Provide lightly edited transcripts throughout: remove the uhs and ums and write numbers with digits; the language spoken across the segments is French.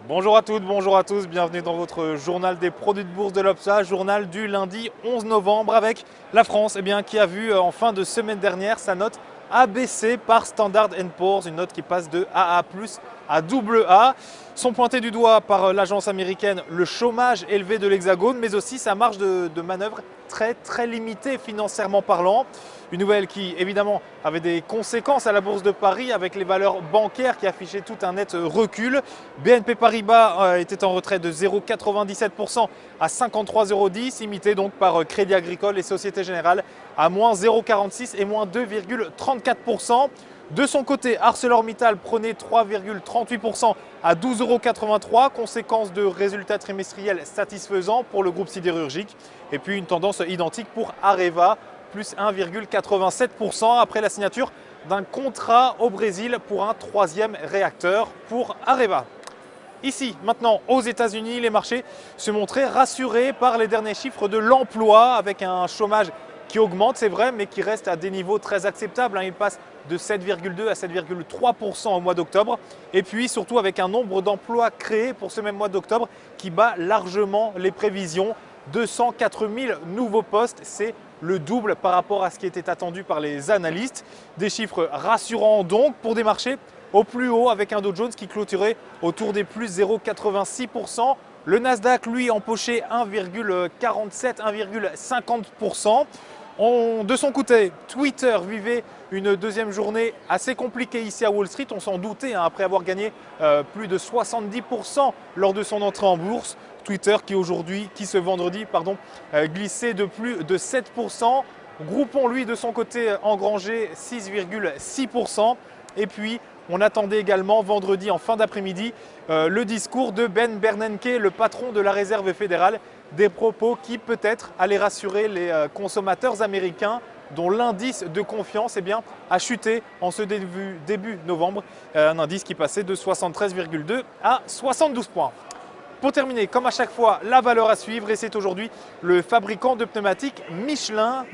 Bonjour à toutes, bonjour à tous, bienvenue dans votre journal des produits de bourse de l'Obsa, journal du lundi 11 novembre avec la France qui a vu en fin de semaine dernière sa note abaissée par Standard & Poor's, une note qui passe de AA+ à AA. Sont pointés du doigt par l'agence américaine le chômage élevé de l'Hexagone, mais aussi sa marge de manœuvre très limitée financièrement parlant. Une nouvelle qui évidemment avait des conséquences à la bourse de Paris avec les valeurs bancaires qui affichaient tout un net recul. BNP Paribas était en retrait de 0,97% à 53,010, imité donc par Crédit Agricole et Société Générale à moins 0,46 et moins 2,34%. De son côté, ArcelorMittal prenait 3,38% à 12,83 €, conséquence de résultats trimestriels satisfaisants pour le groupe sidérurgique. Et puis une tendance identique pour Areva, plus 1,87% après la signature d'un contrat au Brésil pour un troisième réacteur pour Areva. Ici, maintenant, aux États-Unis, les marchés se montraient rassurés par les derniers chiffres de l'emploi avec un chômage qui augmente, c'est vrai, mais qui reste à des niveaux très acceptables. Il passe de 7,2 à 7,3% au mois d'octobre. Et puis surtout avec un nombre d'emplois créés pour ce même mois d'octobre qui bat largement les prévisions. 204 000 nouveaux postes, c'est le double par rapport à ce qui était attendu par les analystes. Des chiffres rassurants donc pour des marchés au plus haut avec un Dow Jones qui clôturait autour des plus 0,86%. Le Nasdaq, lui, empochait 1,47, 1,50%. De son côté, Twitter vivait une deuxième journée assez compliquée ici à Wall Street. On s'en doutait après avoir gagné plus de 70% lors de son entrée en bourse. Twitter qui ce vendredi, glissait de plus de 7%. Groupon, lui, de son côté, engrangé 6,6%. Et puis, on attendait également vendredi en fin d'après-midi le discours de Ben Bernanke, le patron de la Réserve fédérale, des propos qui peut-être allaient rassurer les consommateurs américains dont l'indice de confiance a chuté en ce début novembre, un indice qui passait de 73,2 à 72 points. Pour terminer, comme à chaque fois, la valeur à suivre et c'est aujourd'hui le fabricant de pneumatiques Michelin,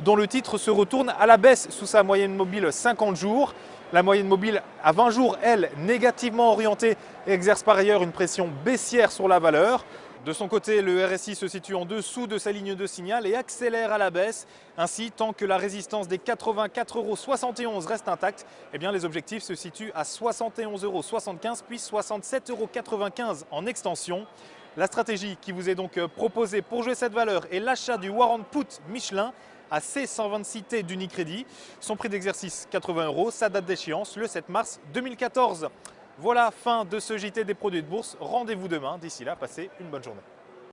dont le titre se retourne à la baisse sous sa moyenne mobile 50 jours. La moyenne mobile à 20 jours, elle, négativement orientée, exerce par ailleurs une pression baissière sur la valeur. De son côté, le RSI se situe en dessous de sa ligne de signal et accélère à la baisse. Ainsi, tant que la résistance des 84,71 € reste intacte, les objectifs se situent à 71,75 € puis 67,95 € en extension. La stratégie qui vous est donc proposée pour jouer cette valeur est l'achat du warrant put Michelin à C126T d'Unicredit. Son prix d'exercice 80 €, sa date d'échéance le 7 mars 2014. Voilà, fin de ce JT des produits de bourse. Rendez-vous demain. D'ici là, passez une bonne journée.